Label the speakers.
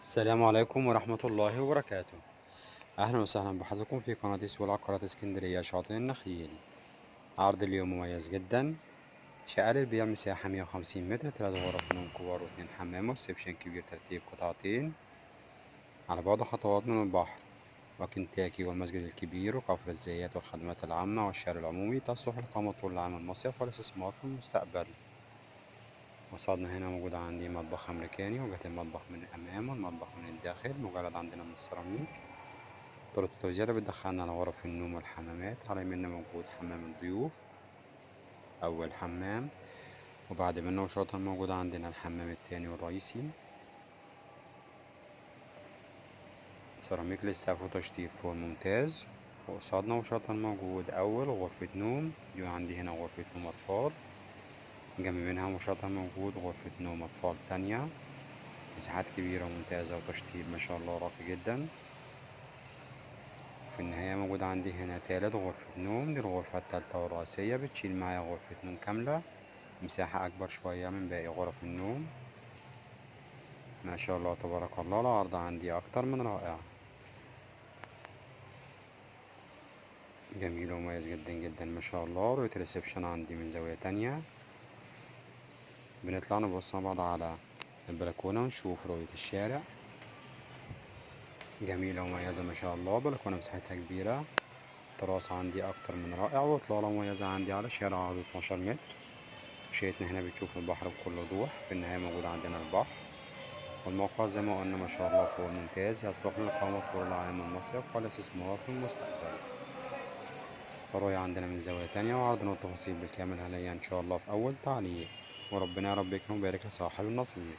Speaker 1: السلام عليكم ورحمة الله وبركاته. أهلا وسهلا بحضراتكم في قناة سوق العقارات اسكندرية شاطئ النخيل. عرض اليوم مميز جدا. شقة للبيع مساحة 150 متر، 3 غرف نوم كبار و2 حمام وريسبشن كبير، ترتيب قطعتين، على بعد خطوات من البحر وكنتاكي والمسجد الكبير وكفر الزيات والخدمات العامة والشارع العمومي. تصلح لإقامة طول العام المصيف والاستثمار في المستقبل. قصادنا هنا موجود عندي مطبخ أمريكاني، وجهة المطبخ من الأمام والمطبخ من الداخل، مجرد عندنا من السيراميك. طرق التوزيع اللي بتدخلنا على غرف النوم والحمامات. على يمنا موجود حمام الضيوف، أول حمام، وبعد منه وشاطئ موجود عندنا الحمام التاني والرئيسي. سيراميك للسقف وتشطيب فوق ممتاز. وقصادنا وشاطئ موجود أول غرفة نوم، دي عندي هنا غرفة نوم أطفال. جنب منها وشاطئ موجود غرفة نوم أطفال تانية. مساحات كبيرة وممتازة وتشطيب ما شاء الله راقي جدا. في النهاية موجود عندي هنا تالت غرفة نوم، دي الغرفة التالتة والرئيسية، بتشيل معايا غرفة نوم كاملة، مساحة أكبر شوية من باقي غرف النوم. ما شاء الله تبارك الله، العرض عندي أكتر من رائع، جميل ومميز جدا جدا ما شاء الله. رؤية الريسبشن عندي من زاوية تانية. بنطلع نبص مع بعض على البلكونة ونشوف رؤية الشارع، جميلة ومميزة ما شاء الله. بلكونة مساحتها كبيرة، تراس عندي أكتر من رائع، وإطلالة مميزة عندي على شارع عرضه 12 متر. شيتنا هنا بتشوف البحر بكل وضوح. في النهاية موجود عندنا البحر، والموقع زي ما قلنا ما شاء الله فوق ممتاز، يصلح للإقامة طول العام المصيف والاستثمار في المستقبل. الرؤية عندنا من زاوية تانية، وعرضنا التفاصيل بالكامل هنلاقيها إن شاء الله في أول تعليق. وربنا يا رب يكرم ويبارك لصاحب النصيب.